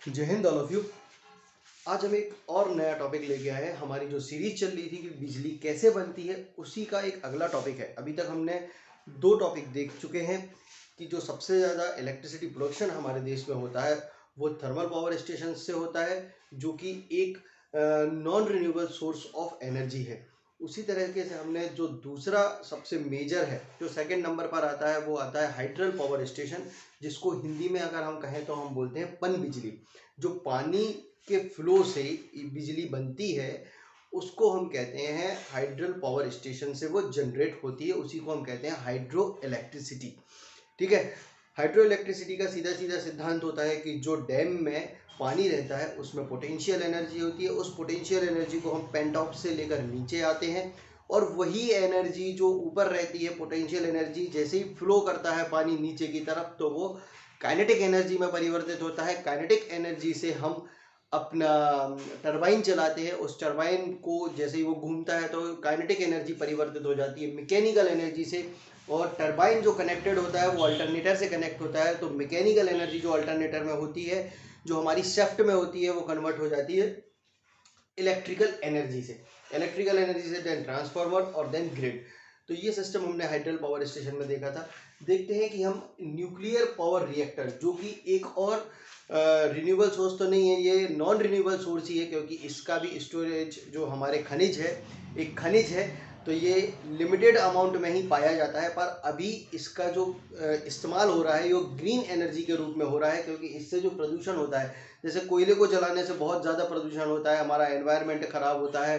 जय Hind all of you. आज हम एक और नया टॉपिक लेके आए हैं। हमारी जो सीरीज चल रही थी कि बिजली कैसे बनती है, उसी का एक अगला टॉपिक है। अभी तक हमने दो टॉपिक देख चुके हैं कि जो सबसे ज़्यादा इलेक्ट्रिसिटी प्रोडक्शन हमारे देश में होता है वो थर्मल पावर स्टेशन से होता है, जो कि एक non renewable source of energy है। उसी तरीके से हमने जो दूसरा सबसे मेजर है, जो सेकंड नंबर पर आता है, वो आता है हाइड्रल पावर स्टेशन, जिसको हिंदी में अगर हम कहें तो हम बोलते हैं पन बिजली। जो पानी के फ्लो से बिजली बनती है उसको हम कहते हैं हाइड्रल पावर स्टेशन से वो जनरेट होती है, उसी को हम कहते हैं हाइड्रो इलेक्ट्रिसिटी। ठीक है। हाइड्रो इलेक्ट्रिसिटी का सीधा सीधा सिद्धांत होता है कि जो डैम में पानी रहता है उसमें पोटेंशियल एनर्जी होती है, उस पोटेंशियल एनर्जी को हम पेंटॉप से लेकर नीचे आते हैं और वही एनर्जी जो ऊपर रहती है, पोटेंशियल एनर्जी, जैसे ही फ्लो करता है पानी नीचे की तरफ तो वो काइनेटिक एनर्जी में परिवर्तित होता है। काइनेटिक एनर्जी से हम अपना टरबाइन चलाते हैं, उस टरबाइन को जैसे ही वो घूमता है तो काइनेटिक एनर्जी परिवर्तित हो जाती है मैकेनिकल एनर्जी से, और टरबाइन जो कनेक्टेड होता है वो अल्टरनेटर से कनेक्ट होता है, तो मैकेनिकल एनर्जी जो अल्टरनेटर में होती है, जो हमारी शेफ्ट में होती है, वो कन्वर्ट हो जाती है इलेक्ट्रिकल एनर्जी से। इलेक्ट्रिकल एनर्जी से देन ट्रांसफार्मर और देन ग्रिड। तो ये सिस्टम हमने हाइड्रल पावर स्टेशन में देखा था। देखते हैं कि हम न्यूक्लियर पावर रिएक्टर, जो कि एक और रिन्यूएबल सोर्स तो नहीं है, ये नॉन रिन्यूएबल सोर्स ही है, क्योंकि इसका भी स्टोरेज जो हमारे खनिज है, एक खनिज है, तो ये लिमिटेड अमाउंट में ही पाया जाता है। पर अभी इसका जो इस्तेमाल हो रहा है वो ग्रीन एनर्जी के रूप में हो रहा है, क्योंकि इससे जो प्रदूषण होता है, जैसे कोयले को जलाने से बहुत ज़्यादा प्रदूषण होता है, हमारा एनवायरनमेंट खराब होता है,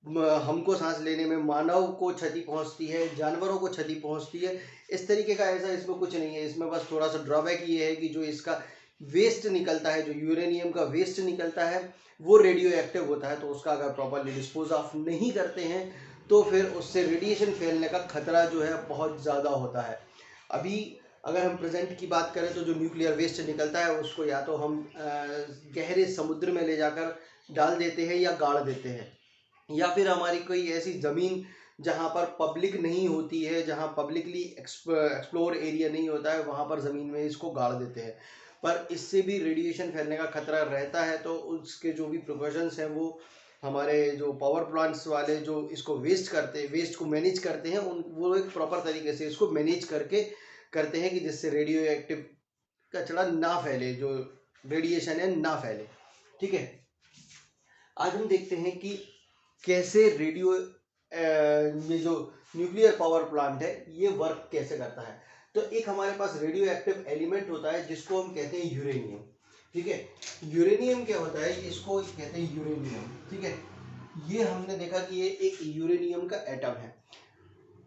हमको सांस लेने में मानव को क्षति पहुंचती है, जानवरों को क्षति पहुंचती है। इस तरीके का ऐसा इसमें कुछ नहीं है। इसमें बस थोड़ा सा ड्रॉबैक ये है कि जो इसका वेस्ट निकलता है, जो यूरेनियम का वेस्ट निकलता है, वो रेडियो एक्टिव होता है, तो उसका अगर प्रॉपरली डिस्पोज ऑफ नहीं करते हैं तो फिर उससे रेडिएशन फैलने का खतरा जो है बहुत ज़्यादा होता है। अभी अगर हम प्रेजेंट की बात करें तो जो न्यूक्लियर वेस्ट निकलता है उसको या तो हम गहरे समुद्र में ले जाकर डाल देते हैं या गाड़ देते हैं, या फिर हमारी कोई ऐसी ज़मीन जहाँ पर पब्लिक नहीं होती है, जहाँ पब्लिकली एक्सप्लोर एरिया नहीं होता है, वहाँ पर ज़मीन में इसको गाड़ देते हैं। पर इससे भी रेडिएशन फैलने का खतरा रहता है, तो उसके जो भी प्रिकॉशंस हैं वो हमारे जो पावर प्लांट्स वाले जो इसको वेस्ट को मैनेज करते हैं, उन वो एक प्रॉपर तरीके से इसको मैनेज करके करते हैं कि जिससे रेडियो एक्टिव कचरा ना फैले, जो रेडिएशन है ना फैले। ठीक है। आज हम देखते हैं कि कैसे ये जो न्यूक्लियर पावर प्लांट है ये वर्क कैसे करता है। तो एक हमारे पास रेडियो एक्टिव एलिमेंट होता है जिसको हम कहते हैं यूरेनियम। ठीक है। यूरेनियम क्या होता है, इसको कहते हैं यूरेनियम। ठीक है। ये हमने देखा कि ये एक यूरेनियम का एटम है।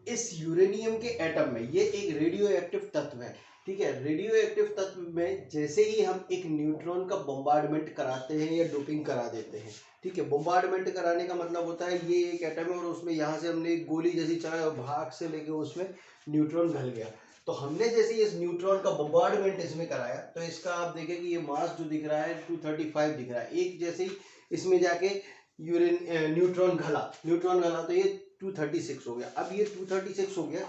इस यूरेनियम के एटम में ये एक रेडियो एक्टिव तत्व है। ठीक है। रेडियो एक्टिव तत्व में जैसे ही हम एक न्यूट्रॉन का बम्बार्डमेंट कराते हैं या डोपिंग करा देते हैं, ठीक है, बम्बार्डमेंट कराने का मतलब होता है ये एक एटम है और उसमें यहाँ से हमने एक गोली जैसी चलाई और भाग से लेके उसमें न्यूट्रॉन घल गया। तो हमने जैसे इस न्यूट्रॉन का बम्बार्डमेंट इसमें कराया तो इसका आप देखें कि ये मास जो दिख रहा है 235 दिख रहा है। एक जैसे ही इसमें जाके न्यूट्रॉन घला तो ये 236 हो गया। अब ये 236 हो गया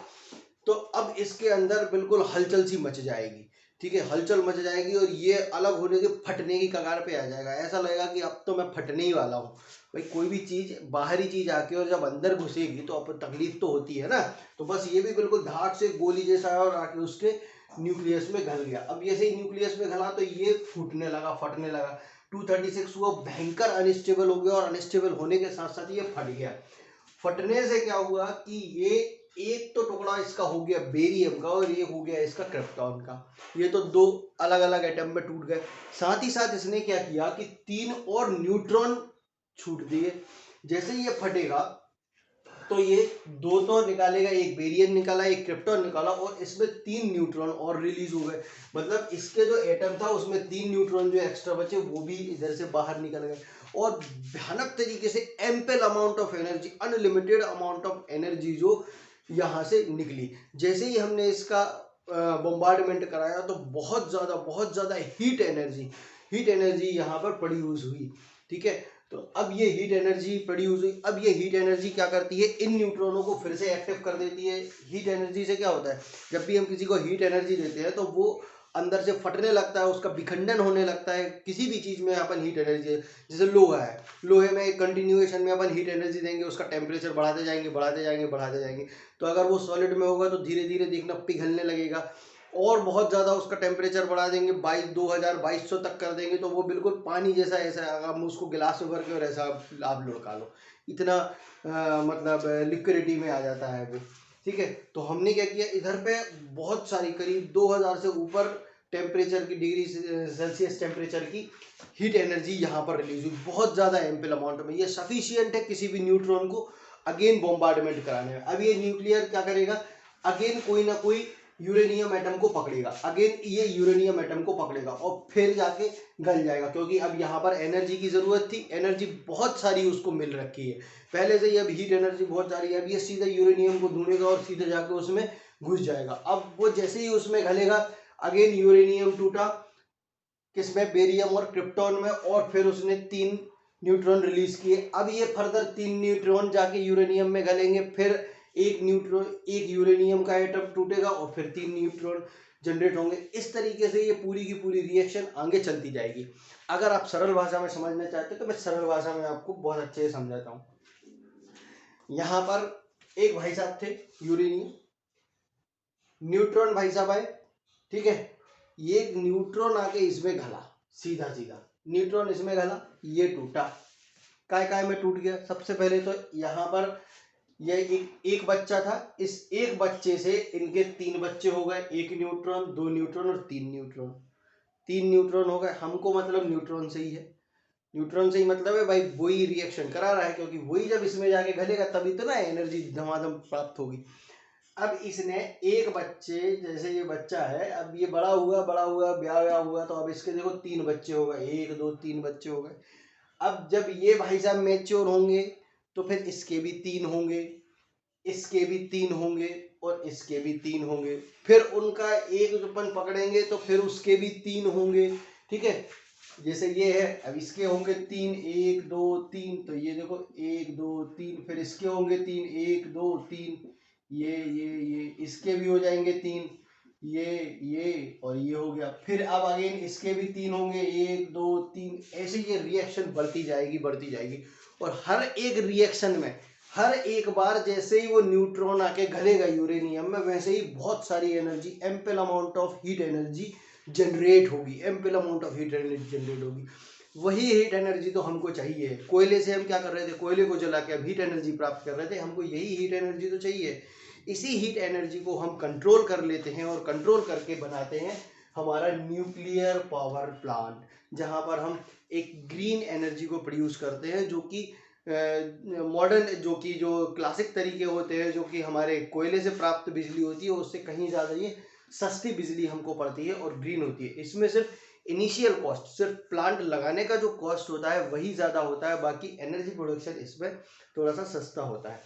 तो अब इसके अंदर बिल्कुल हलचल सी मच जाएगी। ठीक है। हलचल मच जाएगी और ये अलग होने के फटने की कगार पे आ जाएगा। ऐसा लगेगा कि अब तो मैं फटने ही वाला हूँ। भाई कोई भी चीज़, बाहरी चीज़ आके और जब अंदर घुसेगी तो अब तकलीफ तो होती है ना। तो बस ये भी बिल्कुल धाक से गोली जैसा है और आके उसके न्यूक्लियस में घल गया। अब जैसे ही न्यूक्लियस में घला तो ये फूटने लगा, फटने लगा। 236 हुआ, भयंकर अनस्टेबल हो गया और अनस्टेबल होने के साथ साथ ये फट गया। फटने से क्या हुआ कि ये एक तो टुकड़ा इसका हो गया बेरियम का और ये हो गया इसका क्रिप्टॉन का। ये तो दो अलग अलग एटम में टूट गए। साथ ही साथ इसने क्या किया कि 3 और न्यूट्रॉन छूट दिए। जैसे ये फटेगा तो ये दो तो निकालेगा, एक बेरियम निकाला, एक क्रिप्टॉन निकाला और इसमें 3 न्यूट्रॉन और रिलीज हो गए। मतलब इसके जो एटम था उसमें 3 न्यूट्रॉन जो एक्स्ट्रा बचे वो भी इधर से बाहर निकल गए और भयानक तरीके से ample amount of energy, unlimited amount of energy जो यहाँ से निकली। जैसे ही हमने इसका बम्बार्डमेंट कराया तो बहुत ज़्यादा हीट एनर्जी यहाँ पर प्रोड्यूस हुई। ठीक है। तो अब ये हीट एनर्जी प्रोड्यूस हुई। अब ये हीट एनर्जी क्या करती है, इन न्यूट्रॉनों को फिर से एक्टिव कर देती है। हीट एनर्जी से क्या होता है, जब भी हम किसी को हीट एनर्जी देते हैं तो वो अंदर से फटने लगता है, उसका विखंडन होने लगता है। किसी भी चीज़ में अपन हीट एनर्जी, जैसे लोहा है, लोहे में कंटिन्यूएशन में अपन हीट एनर्जी देंगे, उसका टेम्परेचर बढ़ाते जाएंगे बढ़ाते जाएंगे बढ़ाते जाएंगे। तो अगर वो सॉलिड में होगा तो धीरे धीरे देखना पिघलने लगेगा, और बहुत ज़्यादा उसका टेम्परेचर बढ़ा देंगे, 2200 तक कर देंगे तो वो बिल्कुल पानी जैसा, ऐसा हम उसको गिलास में भर के और ऐसा आप लुढ़का लो, इतना मतलब लिक्विडिटी में आ जाता है वो। ठीक है, तो हमने क्या किया, इधर पे बहुत सारी करीब 2000 से ऊपर टेम्परेचर की, डिग्री सेल्सियस टेम्परेचर की हीट एनर्जी यहाँ पर रिलीज हुई, बहुत ज़्यादा एम्पल अमाउंट में। ये सफिशियंट है किसी भी न्यूट्रॉन को अगेन बॉम्बार्डमेंट कराने में। अब ये न्यूक्लियर क्या करेगा, अगेन कोई ना कोई यूरेनियम एटम को पकड़ेगा, अगेन ये यूरेनियम एटम को पकड़ेगा और फिर जाके गल जाएगा, क्योंकि अब यहाँ पर एनर्जी की ज़रूरत थी, एनर्जी बहुत सारी उसको मिल रखी है पहले से ही, अब हीट एनर्जी बहुत सारी है। अब ये सीधे यूरेनियम को ढूंढेगा और सीधे जाके उसमें घुस जाएगा। अब वो जैसे ही उसमें घलेगा, अगेन यूरेनियम टूटा किसमें, बेरियम और क्रिप्टॉन में, और फिर उसने 3 न्यूट्रॉन रिलीज किए। अब ये फर्दर 3 न्यूट्रॉन जाके यूरेनियम में घलेंगे, फिर एक यूरेनियम का एटम टूटेगा और फिर 3 न्यूट्रॉन जनरेट होंगे। इस तरीके से ये पूरी की पूरी रिएक्शन आगे चलती जाएगी। अगर आप सरल भाषा में समझना चाहते हो तो मैं सरल भाषा में आपको बहुत अच्छे से समझाता हूँ। यहाँ पर एक भाई साहब थे यूरेनियम, न्यूट्रॉन भाई साहब आए, ठीक है, ये न्यूट्रॉन आके इसमें घला, सीधा सीधा न्यूट्रॉन इसमें घला, ये टूटा, काय काय में टूट गया। सबसे पहले तो यहाँ पर ये एक बच्चा था, इस एक बच्चे से इनके 3 बच्चे हो गए, 1 न्यूट्रॉन, 2 न्यूट्रॉन और 3 न्यूट्रॉन। 3 न्यूट्रॉन हो गए। हमको मतलब न्यूट्रॉन से ही है, न्यूट्रॉन से ही मतलब है भाई, वही रिएक्शन करा रहा है, क्योंकि वही जब इसमें जाके घलेगा तभी तो ना एनर्जी धमाधम प्राप्त होगी। अब इसने एक बच्चे, जैसे ये बच्चा है, अब ये बड़ा हुआ ब्याह हुआ, तो अब इसके देखो 3 बच्चे हो गए, 1 2 3 बच्चे हो गए। अब जब ये भाई साहब मैच्योर होंगे तो फिर इसके भी 3 होंगे, इसके भी 3 होंगे और इसके भी 3 होंगे, फिर उनका एक अपन पकड़ेंगे तो फिर उसके भी 3 होंगे। ठीक है, जैसे ये है, अब इसके होंगे 3, 1 2 3, तो ये देखो 1 2 3, फिर इसके होंगे 3, 1 2 3, ये इसके भी हो जाएंगे 3, ये और ये हो गया। फिर अब अगेन इसके भी 3 होंगे, 1 2 3, ऐसे ये रिएक्शन बढ़ती जाएगी। और हर एक रिएक्शन में, हर एक बार जैसे ही वो न्यूट्रॉन आके घलेगा यूरेनियम में, वैसे ही बहुत सारी energy, ample amount of heat energy generate होगी, ample amount of heat energy generate होगी। वही हीट एनर्जी तो हमको चाहिए। कोयले से हम क्या कर रहे थे, कोयले को जला के अब हीट एनर्जी प्राप्त कर रहे थे, हमको यही हीट एनर्जी तो चाहिए। इसी हीट एनर्जी को हम कंट्रोल कर लेते हैं और कंट्रोल करके बनाते हैं हमारा न्यूक्लियर पावर प्लांट, जहां पर हम एक ग्रीन एनर्जी को प्रोड्यूस करते हैं, जो कि मॉडर्न, जो क्लासिक तरीके होते हैं, जो कि हमारे कोयले से प्राप्त बिजली होती है, उससे कहीं ज़्यादा ये सस्ती बिजली हमको पड़ती है और ग्रीन होती है। इसमें सिर्फ इनिशियल कॉस्ट, सिर्फ प्लांट लगाने का जो कॉस्ट होता है वही ज़्यादा होता है, बाकी एनर्जी प्रोडक्शन इसमें थोड़ा सा सस्ता होता है।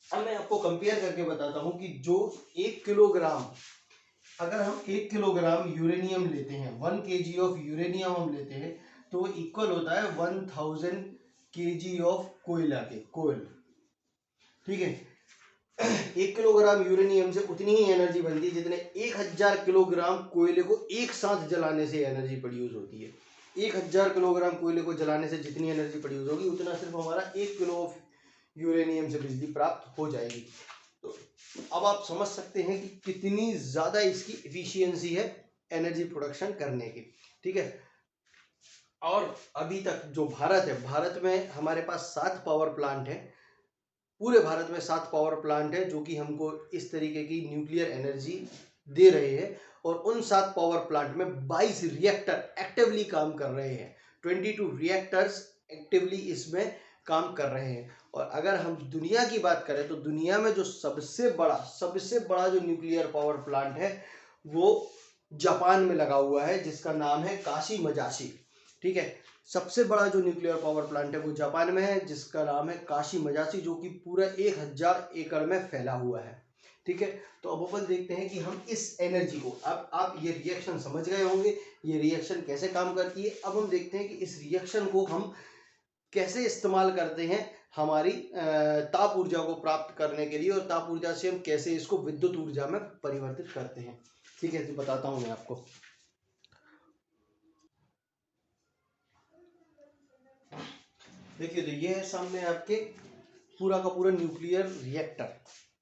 अब मैं आपको कंपेयर करके बताता हूँ कि जो 1 किलोग्राम, अगर हम 1 किलोग्राम यूरेनियम लेते हैं, 1 kg ऑफ यूरेनियम हम लेते हैं, तो इक्वल होता है 1000 kg ऑफ कोयला के कोयल। ठीक है, 1 किलोग्राम यूरेनियम से उतनी ही एनर्जी बनती है जितने 1000 किलोग्राम कोयले को एक साथ जलाने से एनर्जी प्रोड्यूस होती है। 1000 किलोग्राम कोयले को जलाने से जितनी एनर्जी प्रोड्यूस होगी, उतना सिर्फ हमारा 1 किलो ऑफ यूरेनियम से बिजली प्राप्त हो जाएगी। तो अब आप समझ सकते हैं कि कितनी ज़्यादा इसकी एफिशिएंसी है एनर्जी प्रोडक्शन करने की। ठीक है, और अभी तक जो भारत है, भारत में हमारे पास 7 पावर प्लांट है, पूरे भारत में 7 पावर प्लांट है जो कि हमको इस तरीके की न्यूक्लियर एनर्जी दे रहे हैं। और उन 7 पावर प्लांट में 22 रिएक्टर एक्टिवली काम कर रहे हैं, 22 रिएक्टर्स एक्टिवली इसमें काम कर रहे हैं। और अगर हम दुनिया की बात करें तो दुनिया में जो सबसे बड़ा जो न्यूक्लियर पावर प्लांट है वो जापान में लगा हुआ है, जिसका नाम है काशीमजाशी। ठीक है, सबसे बड़ा जो न्यूक्लियर पावर प्लांट है वो जापान में है, जिसका नाम है काशीमजाशी, जो कि पूरा 1000 एकड़ में फैला हुआ है। ठीक है, तो अब अपन देखते हैं कि हम इस एनर्जी को, अब आप ये रिएक्शन समझ गए होंगे, ये रिएक्शन कैसे काम करती है। अब हम देखते हैं कि इस रिएक्शन को हम कैसे इस्तेमाल करते हैं हमारी ताप ऊर्जा को प्राप्त करने के लिए, और ताप ऊर्जा से हम कैसे इसको विद्युत ऊर्जा में परिवर्तित करते हैं। ठीक है, तो बताता हूँ मैं आपको। देखिए, तो ये है सामने आपके पूरा का पूरा न्यूक्लियर रिएक्टर।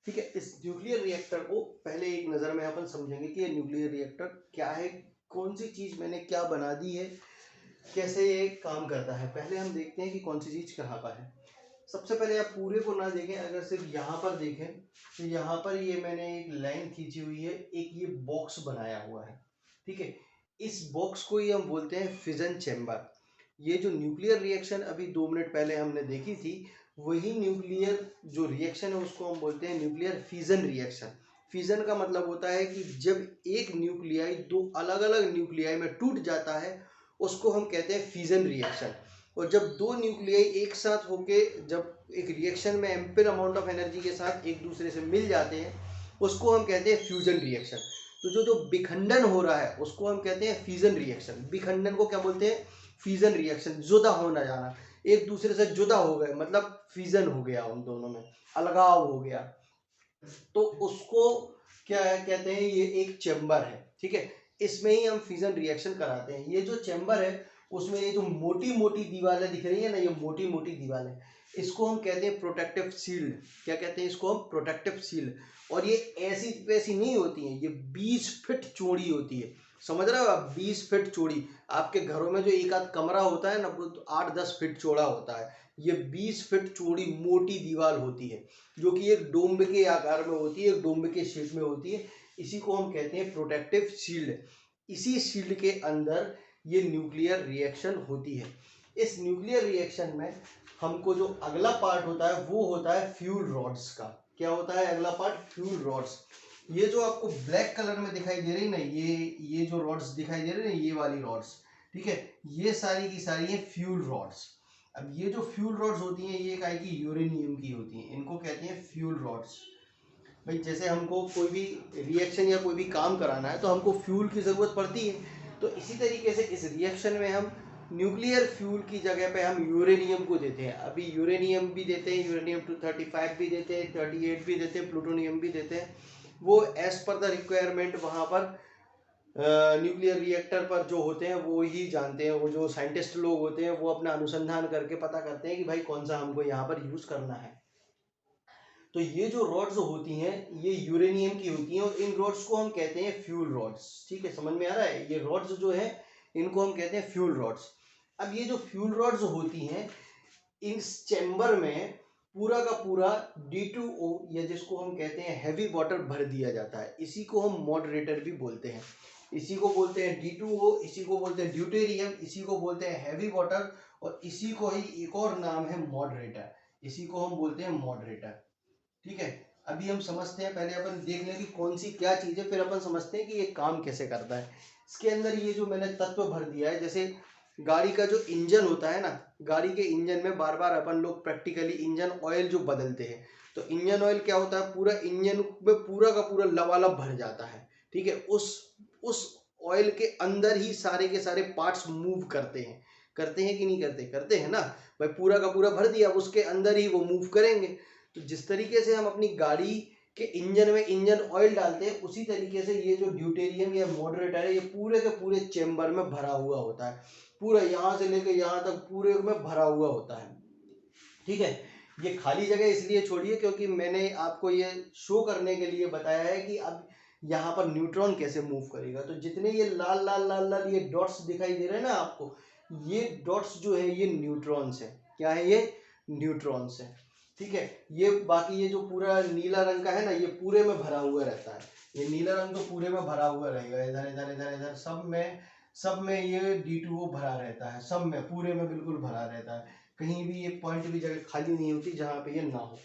ठीक है, इस न्यूक्लियर रिएक्टर को पहले एक नज़र में अपन समझेंगे कि ये न्यूक्लियर रिएक्टर क्या है, कौन सी चीज़ मैंने क्या बना दी है, कैसे ये काम करता है। पहले हम देखते हैं कि कौन सी चीज़ कहाँ पर है। सबसे पहले आप पूरे को ना देखें, अगर सिर्फ यहाँ पर देखें तो यहाँ पर ये मैंने एक लाइन खींची हुई है, एक ये बॉक्स बनाया हुआ है। ठीक है, इस बॉक्स को ही हम बोलते हैं फिजन चैम्बर। ये जो न्यूक्लियर रिएक्शन अभी 2 मिनट पहले हमने देखी थी, वही न्यूक्लियर जो रिएक्शन है उसको हम बोलते हैं न्यूक्लियर फिजन रिएक्शन। फिजन का मतलब होता है कि जब एक न्यूक्लियाई दो अलग अलग न्यूक्लियाई में टूट जाता है, उसको हम कहते हैं फिजन रिएक्शन। और जब दो न्यूक्लियाई एक साथ होके जब एक रिएक्शन में एम्पीयर अमाउंट ऑफ एनर्जी के साथ एक दूसरे से मिल जाते हैं, उसको हम कहते हैं फ्यूजन रिएक्शन। तो जो जो विखंडन हो रहा है उसको हम कहते हैं फिजन रिएक्शन। विखंडन को क्या बोलते हैं? Fission reaction. जुदा होना जाना, एक दूसरे से जुदा हो गए, मतलब फिजन हो गया, उन दोनों में अलगाव हो गया, तो उसको क्या कहते हैं? ये एक चैम्बर है। ठीक है, इसमें ही हम फिजन रिएक्शन कराते हैं। ये जो चैम्बर है उसमें ये जो मोटी मोटी दीवारें दिख रही है ना, ये मोटी मोटी दीवारें, इसको हम कहते हैं प्रोटेक्टिव शील्ड। क्या कहते हैं इसको? हम प्रोटेक्टिव शील्ड। और ये ऐसी वैसी नहीं होती है, ये 20 फीट चौड़ी होती है। समझ रहे हो आप? 20 फीट चौड़ी। आपके घरों में जो एक आध कमरा होता है ना, वो 8-10 फीट चौड़ा होता है। ये 20 फीट चौड़ी मोटी दीवार होती है, जो कि एक डोम के आकार में होती है, एक डोम के शेप में होती है। इसी को हम कहते हैं प्रोटेक्टिव शील्ड। इसी शील्ड के अंदर ये न्यूक्लियर रिएक्शन होती है। इस न्यूक्लियर रिएक्शन में हमको जो अगला पार्ट होता है वो होता है फ्यूल रॉड्स का। क्या होता है अगला पार्ट? Fuel rods. ये जो आपको ब्लैक कलर में दिखाई दे रही ना, ये जो रॉड्स दिखाई दे रही ना, ये वाली रॉड्स, ठीक है, ये सारी की सारी है फ्यूल रॉड्स। अब ये जो फ्यूल रॉड्स होती हैं, ये काय की? यूरेनियम की होती हैं। इनको कहते हैं फ्यूल रॉड्स। भाई जैसे हमको कोई भी रिएक्शन या कोई भी काम कराना है तो हमको फ्यूल की ज़रूरत पड़ती है, तो इसी तरीके से इस रिएक्शन में हम न्यूक्लियर फ्यूल की जगह पे हम यूरेनियम को देते हैं। अभी यूरेनियम भी देते हैं, यूरेनियम 235 भी देते हैं, 38 भी देते हैं, प्लूटोनियम भी देते हैं। वो एज पर द रिक्वायरमेंट वहाँ पर न्यूक्लियर रिएक्टर पर जो होते हैं वो ही जानते हैं। वो जो साइंटिस्ट लोग होते हैं वो अपना अनुसंधान करके पता करते हैं कि भाई कौन सा हमको यहाँ पर यूज़ करना है। तो ये जो रॉड्स होती हैं ये यूरेनियम की होती हैं, और इन रॉड्स को हम कहते हैं फ्यूल रॉड्स। ठीक है, समझ में आ रहा है? ये रॉड्स जो है इनको हम कहते हैं फ्यूल रॉड्स। अब ये जो फ्यूल रॉड्स होती हैं, इस चैम्बर में पूरा का पूरा D2O, या जिसको हम कहते हैं हैवी वाटर, भर दिया जाता है। इसी को हम मॉडरेटर भी बोलते हैं। इसी को बोलते हैं D2O, इसी को बोलते हैं ड्यूटेरियम, इसी को बोलते हैं हैवी वाटर, और इसी को ही एक और नाम है मॉडरेटर। इसी को हम बोलते हैं मॉडरेटर। ठीक है, अभी हम समझते हैं, पहले अपन देख लें कि कौन सी क्या चीज़ है, फिर अपन समझते हैं कि ये काम कैसे करता है। इसके अंदर ये जो मैंने तत्व भर दिया है, जैसे गाड़ी का जो इंजन होता है ना, गाड़ी के इंजन में बार बार अपन लोग प्रैक्टिकली इंजन ऑयल जो बदलते हैं, तो इंजन ऑयल क्या होता है? पूरा इंजन में पूरा का पूरा लबालब भर जाता है। ठीक है, उस ऑयल के अंदर ही सारे के सारे पार्ट्स मूव करते हैं। करते हैं कि नहीं करते? करते हैं ना भाई। पूरा का पूरा भर दिया, उसके अंदर ही वो मूव करेंगे। तो जिस तरीके से हम अपनी गाड़ी के इंजन में इंजन ऑयल डालते हैं, उसी तरीके से ये जो ड्यूटेरियम या मॉडरेटर है, ये पूरे के पूरे चेम्बर में भरा हुआ होता है। पूरा यहाँ से लेकर यहाँ तक पूरे में भरा हुआ होता है। ठीक है, ये खाली जगह इसलिए छोड़ी है क्योंकि मैंने आपको ये शो करने के लिए बताया है कि अब यहाँ पर न्यूट्रॉन कैसे मूव करेगा। तो जितने ये लाल लाल लाल लाल ये डॉट्स दिखाई दे रहे हैं ना आपको, ये डॉट्स जो है ये न्यूट्रॉन्स है। क्या है ये? न्यूट्रॉन्स है। ठीक है, ये बाकी ये जो पूरा नीला रंग का है ना, ये पूरे में भरा हुआ रहता है। ये नीला रंग तो पूरे में भरा हुआ रहेगा, इधर इधर इधर इधर सब में ये D2O भरा रहता है, सब में पूरे में बिल्कुल भरा रहता है। कहीं भी ये पॉइंट भी जगह खाली नहीं होती जहाँ पे ये ना हो।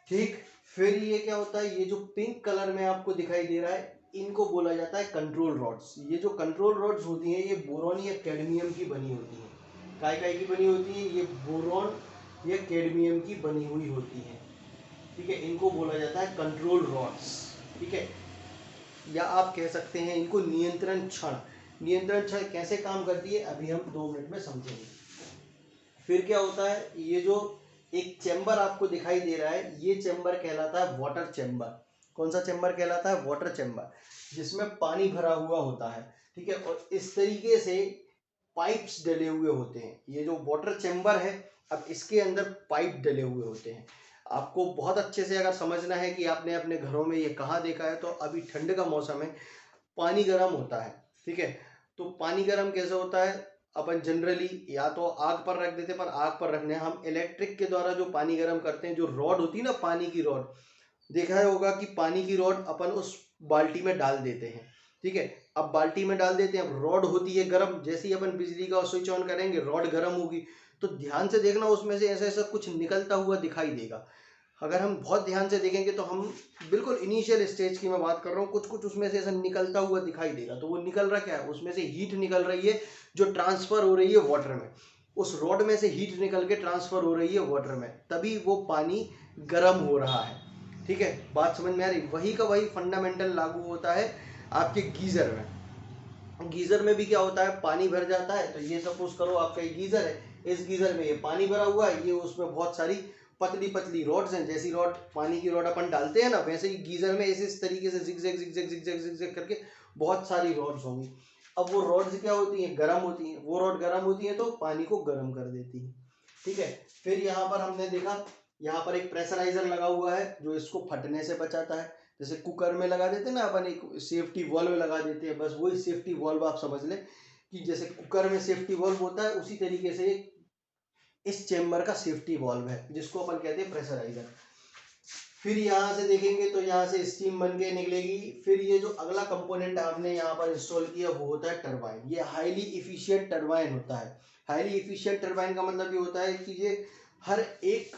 ठीक, फिर ये क्या होता है? ये जो पिंक कलर में आपको दिखाई दे रहा है, इनको बोला जाता है कंट्रोल रॉड्स। ये जो कंट्रोल रॉड्स होती हैं, ये बोरॉन या कैडमियम की बनी होती हैं। काय की बनी होती है? ये बोरॉन या कैडमियम की बनी हुई होती है। ठीक है, इनको बोला जाता है कंट्रोल रॉड्स। ठीक है, या आप कह सकते हैं इनको नियंत्रण छड़। नियंत्रण छड़ कैसे काम करती है अभी हम 2 मिनट में समझेंगे। फिर क्या होता है? ये जो एक चैम्बर आपको दिखाई दे रहा है, ये चैम्बर कहलाता है वाटर चैम्बर। कौन सा चैम्बर कहलाता है? वाटर चैम्बर, जिसमें पानी भरा हुआ होता है, ठीक है। और इस तरीके से पाइप्स डले हुए होते हैं। ये जो वाटर चैम्बर है, अब इसके अंदर पाइप डले हुए होते हैं। आपको बहुत अच्छे से अगर समझना है कि आपने अपने घरों में ये कहाँ देखा है, तो अभी ठंड का मौसम है, पानी गर्म होता है, ठीक है। तो पानी गर्म कैसे होता है? अपन जनरली या तो आग पर रख देते, पर आग पर रखने हम इलेक्ट्रिक के द्वारा जो पानी गर्म करते हैं, जो रॉड होती है ना पानी की रॉड, देखा होगा कि पानी की रॉड अपन उस बाल्टी में डाल देते हैं, ठीक है। अब बाल्टी में डाल देते हैं, अब रॉड होती है गर्म, जैसे ही अपन बिजली का स्विच ऑन करेंगे रॉड गर्म होगी, तो ध्यान से देखना उसमें से ऐसा ऐसा कुछ निकलता हुआ दिखाई देगा। अगर हम बहुत ध्यान से देखेंगे तो हम बिल्कुल इनिशियल स्टेज की मैं बात कर रहा हूँ, कुछ कुछ उसमें से ऐसा निकलता हुआ दिखाई देगा। तो वो निकल रहा क्या है? उसमें से हीट निकल रही है, जो ट्रांसफर हो रही है वाटर में। उस रॉड में से हीट निकल के ट्रांसफर हो रही है वाटर में, तभी वो पानी गर्म हो रहा है, ठीक है। बात समझ में आ रही? वही का वही फंडामेंटल लागू होता है आपके गीजर में। गीजर में भी क्या होता है? पानी भर जाता है, तो ये सपोज करो आपका एक गीजर है, इस गीजर में ये पानी भरा हुआ है, ये उसमें बहुत सारी पतली पतली रॉड्स हैं। जैसी रॉड पानी की रॉड अपन डालते हैं ना, वैसे ही गीजर में इस तरीके से जिगजैग जिगजैग जिगजैग जिगजैग करके बहुत सारी रॉड्स होंगी। अब वो रॉड्स क्या होती हैं? गर्म होती हैं। वो रॉड गर्म होती है तो पानी को गर्म कर देती है, ठीक है। फिर यहाँ पर हमने देखा, यहाँ पर एक प्रेशराइजर लगा हुआ है जो इसको फटने से बचाता है। जैसे कुकर में लगा देते हैं ना अपन, एक सेफ्टी वॉल्व लगा देते हैं, बस वही सेफ्टी वॉल्व आप समझ लें कि जैसे कुकर में सेफ्टी वॉल्व होता है, उसी तरीके से इस चेम्बर का सेफ्टी वॉल्व है, जिसको अपन कहते हैं प्रेशराइजर। फिर यहाँ से देखेंगे तो यहाँ से स्टीम बन के निकलेगी। फिर ये जो अगला कंपोनेंट आपने यहाँ पर इंस्टॉल किया वो होता है टरबाइन। ये हाईली इफिशियंट टरबाइन होता है। हाईली इफिशियंट टरबाइन का मतलब ये होता है कि ये हर एक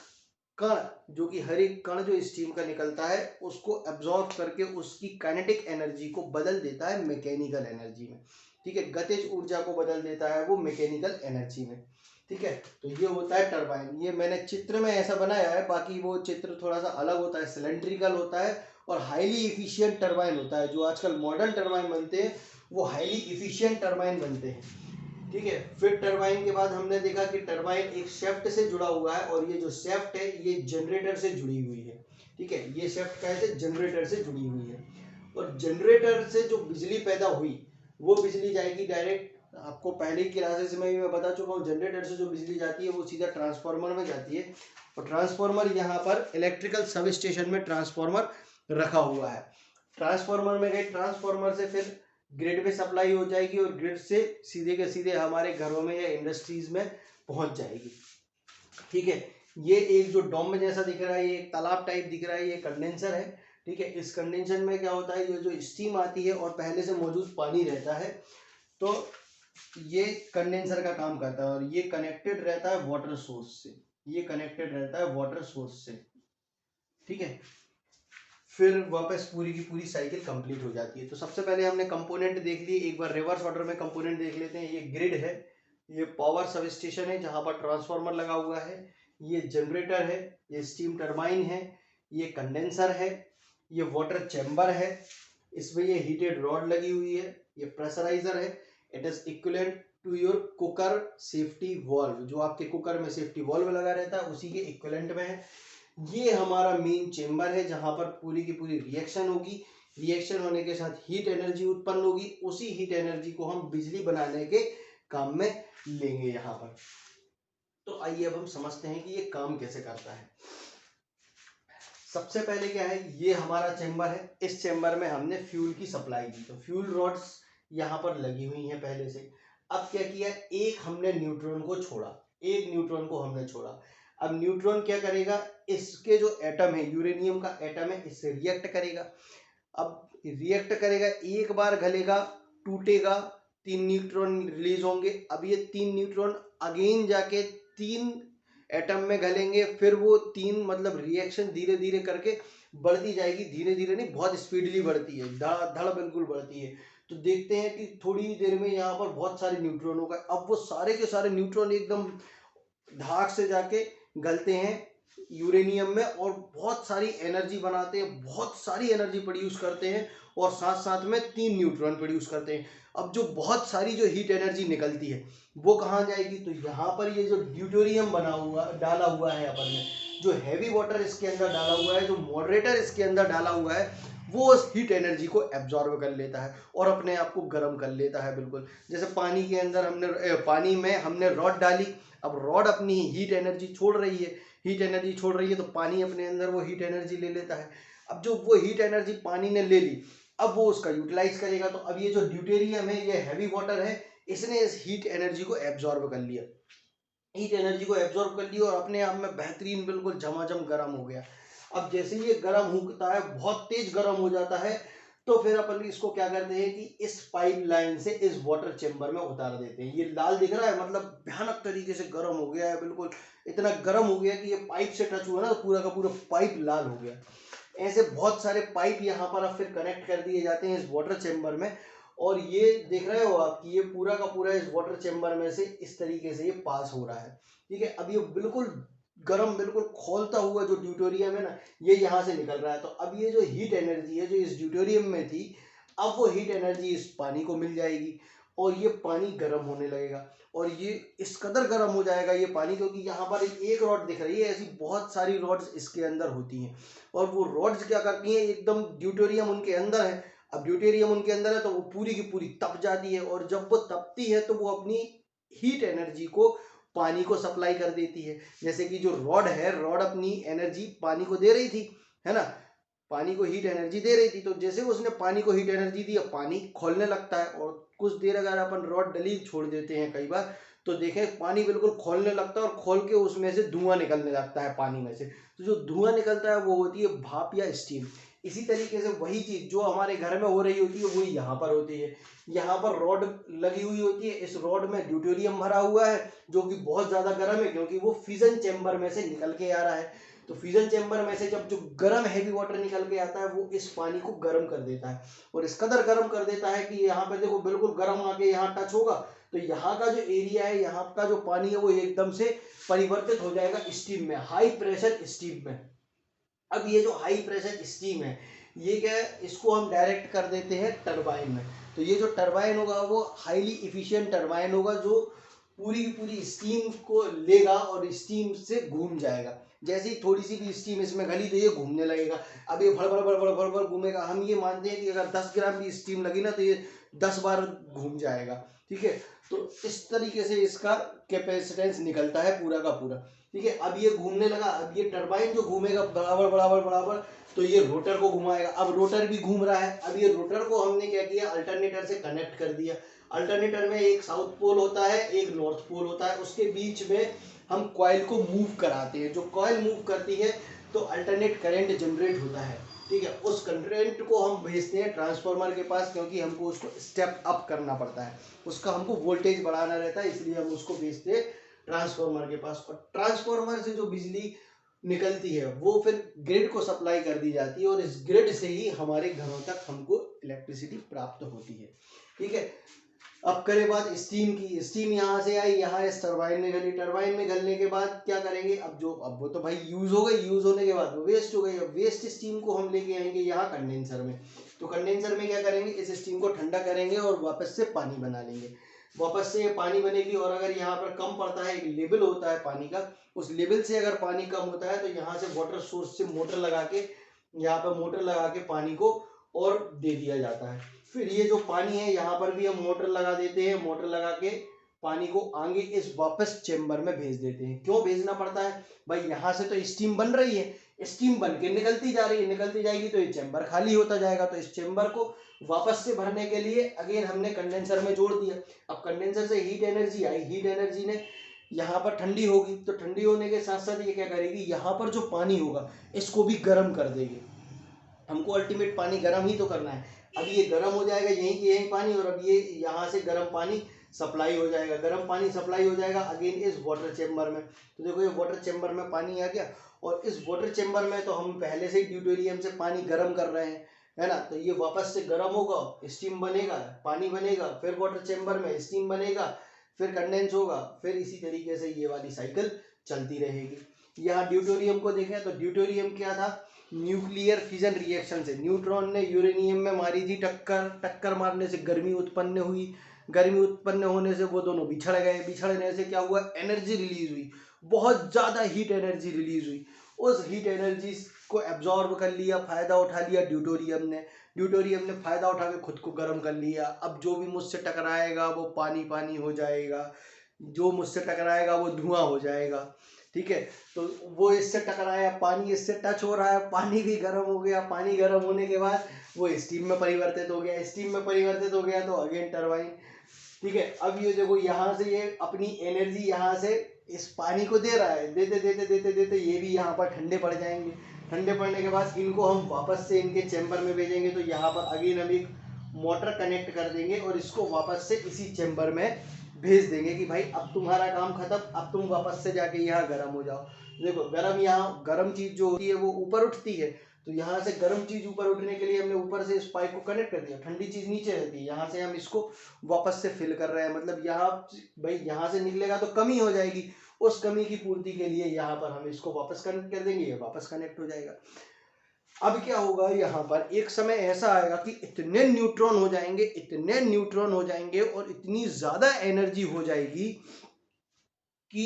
कण, जो कि हर एक कण जो स्टीम का निकलता है उसको एब्जॉर्ब करके उसकी काइनेटिक एनर्जी को बदल देता है मैकेनिकल एनर्जी में, ठीक है। गतिज ऊर्जा को बदल देता है वो मैकेनिकल एनर्जी में, ठीक है। तो ये होता है टरबाइन। ये मैंने चित्र में ऐसा बनाया है, बाकी वो चित्र थोड़ा सा अलग होता है, सिलेंड्रिकल होता है और हाईली इफिशियंट टरबाइन होता है। जो आजकल मॉडर्न टरबाइन बनते हैं वो हाईली इफिशियंट टरबाइन बनते हैं, ठीक है। फिर टरबाइन के बाद हमने देखा कि टरबाइन एक शेफ्ट से जुड़ा हुआ है, और ये जो शेफ्ट है ये जनरेटर से जुड़ी हुई है, ठीक है। ये शेफ्ट कैसे? जनरेटर से जुड़ी हुई है, और जनरेटर से जो बिजली पैदा हुई वो बिजली जाएगी डायरेक्ट, आपको पहले की क्लासेस में भी मैं बता चुका हूँ, जनरेटर से जो बिजली जाती है वो सीधा ट्रांसफार्मर में जाती है। और ट्रांसफार्मर यहाँ पर इलेक्ट्रिकल सब स्टेशन में ट्रांसफार्मर रखा हुआ है। ट्रांसफार्मर में गई, ट्रांसफार्मर से फिर ग्रिड में सप्लाई हो जाएगी, और ग्रिड से सीधे के सीधे हमारे घरों में या इंडस्ट्रीज में पहुंच जाएगी, ठीक है। ये एक जो डोम जैसा दिख रहा है, ये एक तालाब टाइप दिख रहा है, ये कंडेंसर है, ठीक है। इस कंडेंसर में क्या होता है? ये जो स्टीम आती है और पहले से मौजूद पानी रहता है, तो ये कंडेंसर का काम करता है, और ये कनेक्टेड रहता है वाटर सोर्स से। ये कनेक्टेड रहता है वाटर सोर्स से, ठीक है। फिर वापस पूरी की पूरी साइकिल कंप्लीट हो जाती है। तो सबसे पहले हमने कंपोनेंट देख लिए, एक बार रिवर्स ऑर्डर में कंपोनेंट देख लेते हैं। ये ग्रिड है, ये पावर सब स्टेशन है जहां पर ट्रांसफार्मर लगा हुआ है, ये जनरेटर है, ये स्टीम टरबाइन है, ये कंडेंसर है, ये वाटर चैम्बर है, इसमें ये हीटेड रॉड लगी हुई है, ये प्रेशराइजर है। It is equivalent to your cooker safety valve, जो आपके कुकर में सेफ्टी वॉल्व लगा रहता है उसी के इक्विवेलेंट में है। ये हमारा मेन चेम्बर है जहां पर पूरी की पूरी रिएक्शन होगी। रिएक्शन होने के साथ हीट एनर्जी उत्पन्न होगी, उसी हीट एनर्जी को हम बिजली बनाने के काम में लेंगे यहाँ पर। तो आइए अब हम समझते हैं कि ये काम कैसे करता है। सबसे पहले क्या है? ये हमारा चेम्बर है, इस चेम्बर में हमने फ्यूल की सप्लाई दी, तो फ्यूल रॉड्स यहाँ पर लगी हुई हैं पहले से। अब क्या किया? एक हमने न्यूट्रॉन को छोड़ा, एक न्यूट्रॉन को हमने छोड़ा। अब न्यूट्रॉन क्या करेगा? इसके जो एटम है, यूरेनियम का एटम है, इससे रिएक्ट करेगा। अब रिएक्ट करेगा, एक बार गलेगा, टूटेगा, 3 न्यूट्रॉन रिलीज होंगे। अब ये 3 न्यूट्रॉन अगेन जाके 3 एटम में गलेंगे, फिर वो 3 मतलब रिएक्शन धीरे धीरे करके बढ़ती जाएगी। धीरे धीरे नहीं, बहुत स्पीडली बढ़ती है, धड़ बिल्कुल बढ़ती है। तो देखते हैं कि थोड़ी देर में यहाँ पर बहुत सारे न्यूट्रॉन होगा। अब वो सारे के सारे न्यूट्रॉन एकदम धाक से जाके गलते हैं यूरेनियम में, और बहुत सारी एनर्जी बनाते हैं, बहुत सारी एनर्जी प्रोड्यूस करते हैं, और साथ साथ में 3 न्यूट्रॉन प्रोड्यूस करते हैं। अब जो बहुत सारी जो हीट एनर्जी निकलती है वो कहाँ जाएगी? तो यहाँ पर ये जो ड्यूटेरियम बना हुआ डाला हुआ है अपन ने, जो हैवी वाटर इसके अंदर डाला हुआ है, जो मॉडरेटर इसके अंदर डाला हुआ है, वो उस हीट एनर्जी को एब्जॉर्ब कर लेता है और अपने आप को गर्म कर लेता है। बिल्कुल जैसे पानी के अंदर पानी में हमने रॉड डाली, अब रॉड अपनी हीट एनर्जी छोड़ रही है, हीट एनर्जी छोड़ रही है तो पानी अपने अंदर वो हीट एनर्जी ले लेता है। अब जो वो हीट एनर्जी पानी ने ले ली, अब वो उसका यूटिलाइज करेगा। तो अब ये जो ड्यूटेरियम है, ये हैवी वाटर है, इसने इस हीट एनर्जी को एब्जॉर्ब कर लिया, हीट एनर्जी को एब्जॉर्ब कर लिया और अपने आप में बेहतरीन बिल्कुल झमाझम गर्म हो गया। अब जैसे ये गर्म होता है, बहुत तेज गर्म हो जाता है, तो फिर अपन इसको क्या करते हैं कि इस पाइप लाइन से इस वाटर चेंबर में उतार देते हैं। ये लाल दिख रहा है, मतलब भयानक तरीके से गर्म हो गया है, बिल्कुल इतना गर्म हो गया कि ये पाइप से टच हुआ ना तो पूरा का पूरा पाइप लाल हो गया। ऐसे बहुत सारे पाइप यहाँ पर अब फिर कनेक्ट कर दिए जाते हैं इस वाटर चेंबर में, और ये देख रहे हो आप कि ये पूरा का पूरा इस वाटर चेंबर में से इस तरीके से ये पास हो रहा है। ठीक है, अब ये बिल्कुल गर्म, बिल्कुल खोलता हुआ जो ड्यूटेरियम है ना, ये यहाँ से निकल रहा है। तो अब ये जो हीट एनर्जी है जो इस ड्यूटेरियम में थी, अब वो हीट एनर्जी इस पानी को मिल जाएगी और ये पानी गर्म होने लगेगा। और ये इस कदर गर्म हो जाएगा ये पानी, क्योंकि यहाँ पर एक रॉड दिख रही है, ऐसी बहुत सारी रॉड्स इसके अंदर होती हैं और वो रॉड्स क्या करती हैं, एकदम ड्यूटेरियम उनके अंदर है। अब ड्यूटेरियम उनके अंदर है तो वो पूरी की पूरी तप जाती है, और जब वो तपती है तो वो अपनी हीट एनर्जी को पानी को सप्लाई कर देती है। जैसे कि जो रॉड है, रॉड अपनी एनर्जी पानी को दे रही थी, है ना, पानी को हीट एनर्जी दे रही थी, तो जैसे उसने पानी को हीट एनर्जी दी, अब पानी खोलने लगता है। और कुछ देर अगर अपन रॉड डली छोड़ देते हैं कई बार, तो देखें पानी बिल्कुल खोलने लगता है और खोल के उसमें से धुआं निकलने लगता है पानी में से। तो जो धुआं निकलता है वो होती है भाप या स्टीम। इसी तरीके से वही चीज जो हमारे घर में हो रही होती है वो यहाँ पर होती है। यहाँ पर रॉड लगी हुई होती है, इस रॉड में ड्यूटेरियम भरा हुआ है जो कि बहुत ज्यादा गर्म है, क्योंकि वो फिजन चेंबर में से निकल के आ रहा है। तो फ्यूजन चेंबर में से जब जो गर्म हैवी वाटर निकल के आता है वो इस पानी को गर्म कर देता है, और इस कदर गर्म कर देता है कि यहाँ पे देखो बिल्कुल गर्म आके यहाँ टच होगा तो यहाँ का जो एरिया है, यहाँ का जो पानी है वो एकदम से परिवर्तित हो जाएगा स्टीम में, हाई प्रेशर स्टीम में। अब ये जो हाई प्रेशर स्टीम है, ये क्या है, इसको हम डायरेक्ट कर देते हैं टरबाइन में। तो ये जो टरबाइन होगा वो हाईली इफिशियंट टरबाइन होगा, जो पूरी की पूरी स्टीम को लेगा और स्टीम से घूम जाएगा। जैसे ही थोड़ी सी भी स्टीम इसमें गली तो ये घूमने लगेगा। अब ये भड़ भड़ भड़ भड़ भड़ भड़ घूमेगा। हम ये मानते हैं कि अगर 10 ग्राम भी स्टीम लगी ना तो ये 10 बार घूम जाएगा। ठीक है, तो इस तरीके से इसका कैपेसिटेंस निकलता है पूरा का पूरा। ठीक है, अब ये घूमने लगा, अब ये टरबाइन जो घूमेगा बराबर बराबर बराबर, तो ये रोटर को घुमाएगा। अब रोटर भी घूम रहा है, अब ये रोटर को हमने क्या किया, अल्टरनेटर से कनेक्ट कर दिया। अल्टरनेटर में एक साउथ पोल होता है, एक नॉर्थ पोल होता है, उसके बीच में हम कॉइल को मूव कराते हैं। जो कॉइल मूव करती है तो अल्टरनेट करंट जनरेट होता है। ठीक है, उस करंट को हम भेजते हैं ट्रांसफार्मर के पास, क्योंकि हमको उसको स्टेप अप करना पड़ता है, उसका हमको वोल्टेज बढ़ाना रहता है, इसलिए हम उसको भेजते हैं ट्रांसफार्मर के पास। और ट्रांसफार्मर से जो बिजली निकलती है वो फिर ग्रिड को सप्लाई कर दी जाती है, और इस ग्रिड से ही हमारे घरों तक हमको इलेक्ट्रिसिटी प्राप्त होती है। ठीक है, अब करें बात स्टीम की। स्टीम यहाँ से आई, यहाँ इस टरबाइन में गली, टरबाइन में गलने के बाद क्या करेंगे, अब वो तो भाई यूज हो गई, यूज होने के बाद वो वेस्ट हो गई। अब वेस्ट स्टीम को हम लेके आएंगे यहाँ कंडेंसर में। तो कंडेंसर में क्या करेंगे, इस स्टीम को ठंडा करेंगे और वापस से पानी बना लेंगे, वापस से पानी बनेगी। और अगर यहाँ पर कम पड़ता है, एक लेवल होता है पानी का, उस लेवल से अगर पानी कम होता है तो यहाँ से वाटर सोर्स से मोटर लगा के, यहाँ पर मोटर लगा के पानी को और दे दिया जाता है। फिर ये जो पानी है यहाँ पर भी हम मोटर लगा देते हैं, मोटर लगा के पानी को आगे इस वापस चेंबर में भेज देते हैं। क्यों भेजना पड़ता है भाई, यहाँ से तो स्टीम बन रही है, स्टीम बन के निकलती जा रही है, निकलती जाएगी तो ये चेंबर खाली होता जाएगा। तो इस चेंबर को वापस से भरने के लिए अगेन हमने कंडेंसर में जोड़ दिया। अब कंडेंसर से हीट एनर्जी आई, हीट एनर्जी ने यहाँ पर ठंडी होगी, तो ठंडी होने के साथ साथ ये क्या करेगी, यहाँ पर जो पानी होगा इसको भी गर्म कर देगी। हमको अल्टीमेट पानी गर्म ही तो करना है। अब ये गर्म हो जाएगा यहीं के यहीं पानी, और अब ये यहाँ से गर्म पानी सप्लाई हो जाएगा, गर्म पानी सप्लाई हो जाएगा अगेन इस वाटर चेंबर में। तो देखो ये वाटर चेंबर में पानी आ गया, और इस वाटर चेंबर में तो हम पहले से ही ड्यूटेरियम से पानी गर्म कर रहे हैं, है ना। तो ये वापस से गर्म होगा, स्टीम बनेगा, पानी बनेगा, फिर वाटर चेंबर में स्टीम बनेगा, फिर कंडेंस होगा, फिर इसी तरीके से ये वाली साइकिल चलती रहेगी। यहाँ ड्यूटेरियम को देखें तो ड्यूटेरियम क्या था, न्यूक्लियर फिजन रिएक्शन से न्यूट्रॉन ने यूरेनियम में मारी थी टक्कर, टक्कर मारने से गर्मी उत्पन्न हुई, गर्मी उत्पन्न होने से वो दोनों बिछड़ गए, बिछड़ने से क्या हुआ, एनर्जी रिलीज हुई, बहुत ज़्यादा हीट एनर्जी रिलीज हुई। उस हीट एनर्जी को एब्जॉर्ब कर लिया, फायदा उठा लिया ड्यूटोरियम ने फायदा उठा के खुद को गर्म कर लिया। अब जो भी मुझसे टकराएगा वो पानी पानी हो जाएगा, जो मुझसे टकराएगा वो धुआं हो जाएगा, ठीक है। तो वो इससे टकराया, पानी इससे टच हो रहा है, पानी भी गर्म हो गया, पानी गर्म होने के बाद वो स्टीम में परिवर्तित हो गया, स्टीम में परिवर्तित हो गया तो अगेन टरबाइन, ठीक है। अब ये देखो यहाँ से ये अपनी एनर्जी यहाँ से इस पानी को दे रहा है, देते देते देते देते ये भी यहाँ पर ठंडे पड़ जाएंगे। ठंडे पड़ने के बाद इनको हम वापस से इनके चैम्बर में भेजेंगे, तो यहाँ पर अगेन हम एक मोटर कनेक्ट कर देंगे और इसको वापस से इसी चैम्बर में भेज देंगे कि भाई अब तुम्हारा काम खत्म, अब तुम वापस से जाके यहाँ गर्म हो जाओ। देखो गर्म, यहाँ गर्म चीज जो होती है वो ऊपर उठती है, तो यहाँ से गर्म चीज ऊपर उठने के लिए हमने ऊपर से इस पाइप को कनेक्ट कर दिया, ठंडी चीज नीचे रहती है, यहाँ से हम इसको वापस से फिल कर रहे हैं। मतलब यहाँ भाई यहाँ से निकलेगा तो कमी हो जाएगी, उस कमी की पूर्ति के लिए यहाँ पर हम इसको वापस कनेक्ट कर देंगे, ये वापस कनेक्ट हो जाएगा। अब क्या होगा, यहाँ पर एक समय ऐसा आएगा कि इतने न्यूट्रॉन हो जाएंगे, इतने न्यूट्रॉन हो जाएंगे और इतनी ज्यादा एनर्जी हो जाएगी कि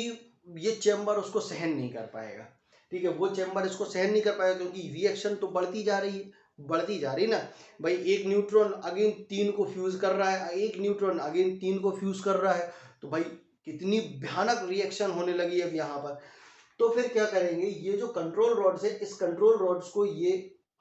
ये चैम्बर उसको सहन नहीं कर पाएगा, ठीक है। वो चैम्बर इसको सहन नहीं कर पाएगा क्योंकि रिएक्शन तो बढ़ती जा रही है, बढ़ती जा रही ना भाई। एक न्यूट्रॉन अगेन 3 को फ्यूज कर रहा है, एक न्यूट्रॉन अगेन 3 को फ्यूज कर रहा है, तो भाई कितनी भयानक रिएक्शन होने लगी है अब यहाँ पर। तो फिर क्या करेंगे, ये जो कंट्रोल रॉड्स है, इस कंट्रोल रॉड्स को ये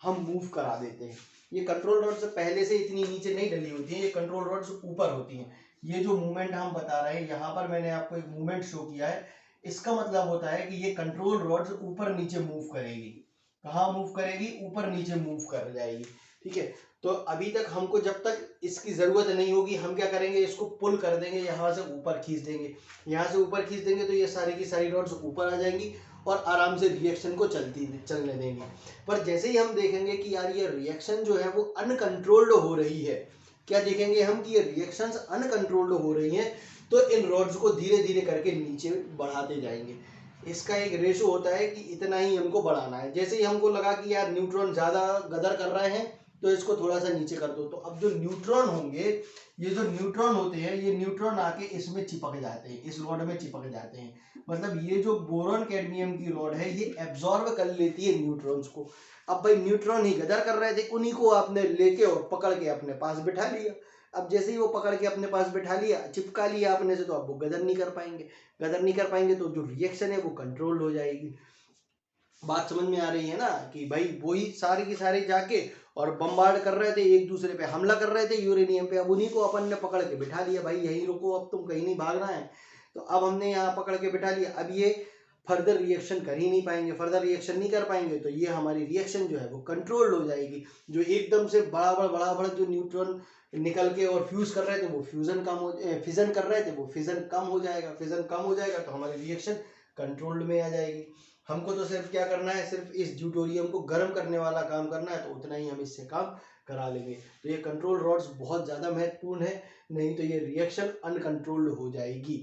हम मूव करा देते हैं। ये कंट्रोल रॉड्स पहले से इतनी नीचे नहीं डली होती है, ये कंट्रोल रॉड्स ऊपर होती हैं। ये जो मूवमेंट हम बता रहे हैं, यहाँ पर मैंने आपको एक मूवमेंट शो किया है, इसका मतलब होता है कि ये कंट्रोल रॉड्स ऊपर नीचे मूव करेगी। कहाँ मूव करेगी, ऊपर नीचे मूव कर जाएगी, ठीक है। तो अभी तक हमको जब तक इसकी जरूरत नहीं होगी, हम क्या करेंगे, इसको पुल कर देंगे, यहाँ से ऊपर खींच देंगे, यहाँ से ऊपर खींच देंगे तो ये सारी की सारी रॉड्स ऊपर आ जाएंगी और आराम से रिएक्शन को चलने देंगे। पर जैसे ही हम देखेंगे कि यार ये रिएक्शन जो है वो अनकंट्रोल्ड हो रही है, क्या देखेंगे हम कि ये रिएक्शंस अनकंट्रोल्ड हो रही हैं, तो इन रॉड्स को धीरे धीरे करके नीचे बढ़ाते जाएंगे। इसका एक रेशो होता है कि इतना ही हमको बढ़ाना है। जैसे ही हमको लगा कि यार न्यूट्रॉन ज़्यादा गदर कर रहे हैं तो इसको थोड़ा सा नीचे कर दो, तो अब जो न्यूट्रॉन होंगे, ये जो न्यूट्रॉन होते हैं, ये न्यूट्रॉन आके इसमें चिपक जाते हैं, इस रॉड में चिपक जाते हैं। मतलब ये जो बोरॉन कैडमियम की रॉड है, ये एब्जॉर्ब कर लेती है न्यूट्रॉन्स को। अब भाई न्यूट्रॉन ही गदर कर रहे थे, उन्हीं को आपने लेके और पकड़ के अपने पास बिठा लिया। अब जैसे ही वो पकड़ के अपने पास बिठा लिया, चिपका लिया अपने से, तो अब वो गदर नहीं कर पाएंगे। गदर नहीं कर पाएंगे तो जो रिएक्शन है वो कंट्रोल हो जाएगी। बात समझ में आ रही है ना, कि भाई वही सारे की सारे जाके और बम्बार्ड कर रहे थे, एक दूसरे पे हमला कर रहे थे यूरेनियम पे। अब उन्हीं को अपन ने पकड़ के बिठा लिया, भाई यहीं रुको, अब तुम कहीं नहीं भागना है। तो अब हमने यहाँ पकड़ के बिठा लिया, अब ये फर्दर रिएक्शन कर ही नहीं पाएंगे। फर्दर रिएक्शन नहीं कर पाएंगे तो ये हमारी रिएक्शन जो है वो कंट्रोल्ड हो जाएगी। जो एकदम से बड़ा बड़ा जो न्यूट्रॉन निकल के और फ्यूज कर रहे थे वो फिजन कर रहे थे, वो फिजन कम हो जाएगा। फिजन कम हो जाएगा तो हमारी रिएक्शन कंट्रोल्ड में आ जाएगी। हमको तो सिर्फ क्या करना है, सिर्फ इस ड्यूटोरियम को गर्म करने वाला काम करना है, तो उतना ही हम इससे काम करा लेंगे। तो ये कंट्रोल रॉड्स बहुत ज़्यादा महत्वपूर्ण है, नहीं तो ये रिएक्शन अनकंट्रोल्ड हो जाएगी,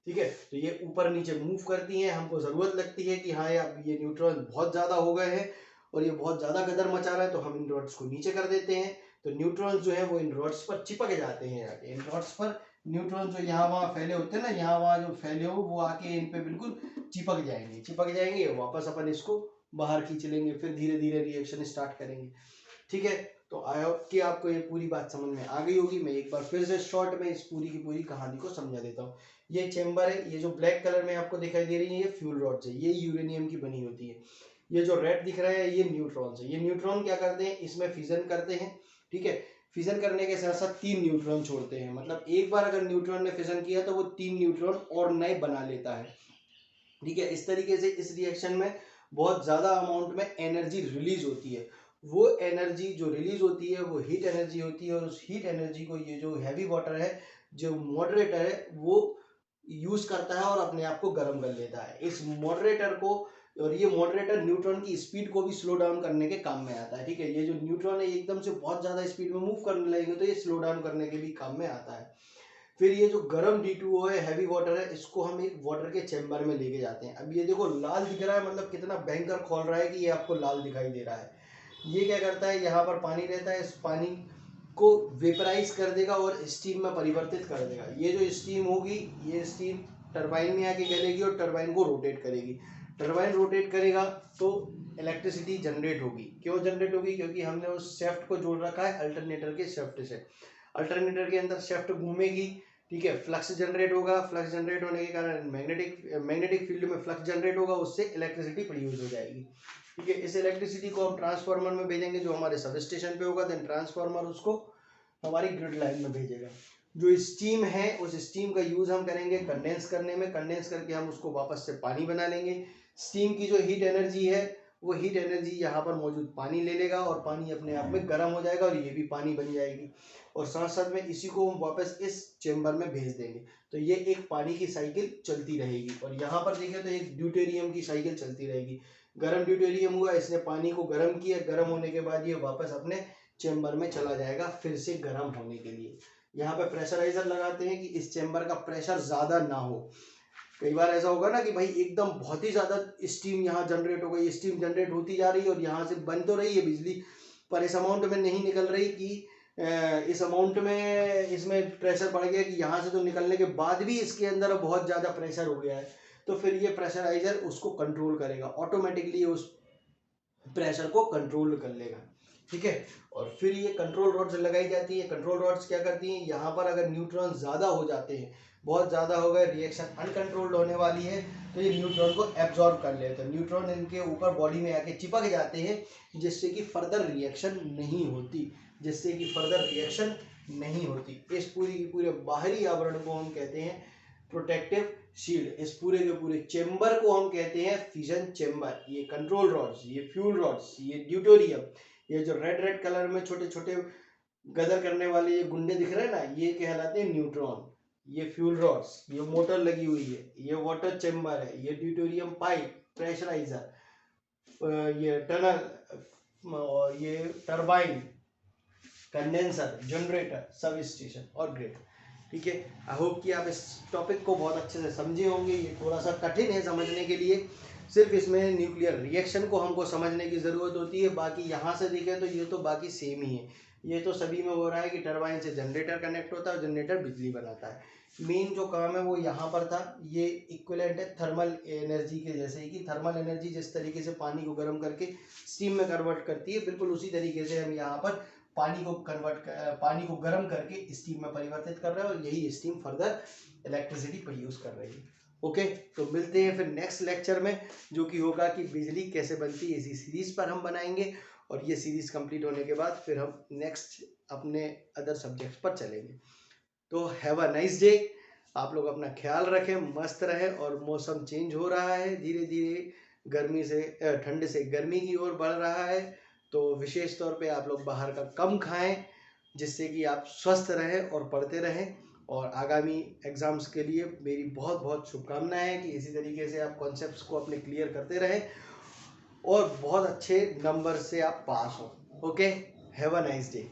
ठीक है। तो ये ऊपर नीचे मूव करती हैं, हमको ज़रूरत लगती है कि हाँ यार ये न्यूट्रॉन बहुत ज़्यादा हो गए हैं और ये बहुत ज़्यादा गदर मचा रहा है, तो हम इन रॉड्स को नीचे कर देते हैं। तो न्यूट्रॉन्स जो है वो इन रॉड्स पर चिपक जाते हैं आके। इन रॉड्स पर न्यूट्रॉन जो यहाँ वहाँ फैले होते हैं ना, यहाँ वहाँ जो फैले हो वो आके इन पे बिल्कुल चिपक जाएंगे। वापस अपन इसको बाहर खींच लेंगे, फिर धीरे धीरे रिएक्शन स्टार्ट करेंगे, ठीक है। तो आई होप कि आपको ये पूरी बात समझ में आ गई होगी। मैं एक बार फिर से शॉर्ट में इस पूरी की पूरी कहानी को समझा देता हूँ। ये चेम्बर है, ये जो ब्लैक कलर में आपको दिखाई दे रही है, ये फ्यूल रॉड्स है, ये यूरेनियम की बनी होती है। ये जो रेड दिख रहा है ये न्यूट्रॉन्स है। ये न्यूट्रॉन क्या करते हैं, इसमें फिजन करते हैं, ठीक है। फिजन करने के साथ साथ 3 न्यूट्रॉन छोड़ते हैं। मतलब एक बार अगर न्यूट्रॉन ने फिजन किया तो वो 3 न्यूट्रॉन और नए बना लेता है, ठीक है। इस तरीके से इस रिएक्शन में बहुत ज़्यादा अमाउंट में एनर्जी रिलीज होती है। वो एनर्जी जो रिलीज होती है वो हीट एनर्जी होती है, और उस हीट एनर्जी को ये जो हैवी वाटर है, जो मॉडरेटर है, वो यूज करता है और अपने आप को गर्म कर लेता है। इस मॉडरेटर को, और ये मॉडरेटर न्यूट्रॉन की स्पीड को भी स्लो डाउन करने के काम में आता है, ठीक है। ये जो न्यूट्रॉन है एकदम से बहुत ज़्यादा स्पीड में मूव करने लगेंगे तो ये स्लो डाउन करने के भी काम में आता है। फिर ये जो गर्म D2O है, हैवी वाटर है, इसको हम एक वाटर के चैम्बर में लेके जाते हैं। अब ये देखो लाल दिख रहा है, मतलब कितना भयंकर खोल रहा है कि ये आपको लाल दिखाई दे रहा है। ये क्या करता है, यहाँ पर पानी रहता है, इस पानी को वेपराइज कर देगा और स्टीम में परिवर्तित कर देगा। ये जो स्टीम होगी, ये स्टीम टरबाइन में आके गलेगी और टरबाइन को रोटेट करेगी। टरबाइन रोटेट करेगा तो इलेक्ट्रिसिटी जनरेट होगी। क्यों जनरेट होगी? क्योंकि हमने उस शेफ्ट को जोड़ रखा है अल्टरनेटर के शेफ्ट से। अल्टरनेटर के अंदर शेफ्ट घूमेगी, ठीक है, फ्लक्स जनरेट होगा, फ्लक्स जनरेट होने के कारण मैग्नेटिक फील्ड में फ्लक्स जनरेट होगा, उससे इलेक्ट्रिसिटी प्रोड्यूस हो जाएगी, ठीक है। इस इलेक्ट्रिसिटी को हम ट्रांसफार्मर में भेजेंगे जो हमारे सब स्टेशन पे होगा, देन ट्रांसफार्मर उसको हमारी ग्रिड लाइन में भेजेगा। जो स्टीम है उस स्टीम का यूज हम करेंगे कंडेंस करने में, कंडेंस करके हम उसको वापस से पानी बना लेंगे। स्टीम की जो हीट एनर्जी है वो हीट एनर्जी यहाँ पर मौजूद पानी ले लेगा और पानी अपने आप में गर्म हो जाएगा और ये भी पानी बन जाएगी, और साथ साथ में इसी को हम वापस इस चेम्बर में भेज देंगे। तो ये एक पानी की साइकिल चलती रहेगी। और यहाँ पर देखें तो एक ड्यूटेरियम की साइकिल चलती रहेगी। गर्म ड्यूटेरियम हुआ, इसने पानी को गर्म किया, गर्म होने के बाद ये वापस अपने चेम्बर में चला जाएगा फिर से गर्म होने के लिए। यहाँ पे प्रेशराइजर लगाते हैं कि इस चेम्बर का प्रेशर ज़्यादा ना हो। कई बार ऐसा होगा ना कि भाई एकदम बहुत ही ज़्यादा स्टीम यहाँ जनरेट हो गई, स्टीम जनरेट होती जा रही है और यहाँ से बन तो रही है बिजली, पर इस अमाउंट में नहीं निकल रही कि इस अमाउंट में इसमें प्रेशर बढ़ गया कि यहाँ से तो निकलने के बाद भी इसके अंदर बहुत ज़्यादा प्रेशर हो गया है। तो फिर ये प्रेशराइजर उसको कंट्रोल करेगा, ऑटोमेटिकली उस प्रेशर को कंट्रोल कर लेगा, ठीक है। और फिर ये कंट्रोल रॉड्स लगाई जाती है। कंट्रोल रॉड्स क्या करती हैं, यहाँ पर अगर न्यूट्रॉन ज़्यादा हो जाते हैं, बहुत ज़्यादा हो गए, रिएक्शन अनकंट्रोल्ड होने वाली है, तो ये न्यूट्रॉन को एब्जॉर्ब कर लेते हैं। न्यूट्रॉन इनके ऊपर बॉडी में आके चिपक जाते हैं जिससे कि फर्दर रिएक्शन नहीं होती, इस पूरी की पूरे बाहरी आवरण को हम कहते हैं प्रोटेक्टिव शील्ड। इस पूरे के पूरे चेम्बर को हम कहते हैं फिजन चेम्बर। ये कंट्रोल रॉड्स, ये फ्यूल रॉड्स, ये ड्यूटेरियम, ये जो रेड रेड कलर में छोटे छोटे गदर करने वाले ये गुंडे दिख रहे हैं ना, ये कहलाते हैं न्यूट्रॉन। ये फ्यूल रॉड्स, ये मोटर लगी हुई है, ये वाटर चेम्बर है, ये ड्यूटेरियम पाइप, प्रेशराइजर, ये टनल, और ये turbine, condenser, generator, sub station और ग्रिड, ठीक है। आई होप कि आप इस टॉपिक को बहुत अच्छे से समझे होंगे। ये थोड़ा सा कठिन है समझने के लिए, सिर्फ इसमें न्यूक्लियर रिएक्शन को हमको समझने की ज़रूरत होती है। बाकी यहाँ से देखें तो ये तो बाकी सेम ही है। ये तो सभी में हो रहा है कि टरबाइन से जनरेटर कनेक्ट होता है और जनरेटर बिजली बनाता है। मेन जो काम है वो यहाँ पर था, ये इक्विवेलेंट है थर्मल एनर्जी के जैसे ही, कि थर्मल एनर्जी जिस तरीके से पानी को गर्म करके स्टीम में कन्वर्ट करती है, बिल्कुल उसी तरीके से हम यहाँ पर पानी को गर्म करके स्टीम में परिवर्तित कर रहे हैं और यही स्टीम फर्दर इलेक्ट्रिसिटी प्रोड्यूस कर रही है। ओके, तो मिलते हैं फिर नेक्स्ट लेक्चर में, जो कि होगा कि बिजली कैसे बनती है। इसी सीरीज पर हम बनाएंगे और ये सीरीज कंप्लीट होने के बाद फिर हम नेक्स्ट अपने अदर सब्जेक्ट्स पर चलेंगे। तो हैव अ नाइस डे। आप लोग अपना ख्याल रखें, मस्त रहे। और मौसम चेंज हो रहा है धीरे धीरे, गर्मी से ठंड से गर्मी की ओर बढ़ रहा है, तो विशेष तौर पे आप लोग बाहर का कम खाएं, जिससे कि आप स्वस्थ रहें और पढ़ते रहें। और आगामी एग्ज़ाम्स के लिए मेरी बहुत बहुत शुभकामनाएं हैं कि इसी तरीके से आप कॉन्सेप्ट्स को अपने क्लियर करते रहें और बहुत अच्छे नंबर से आप पास हो। Okay, have a nice day.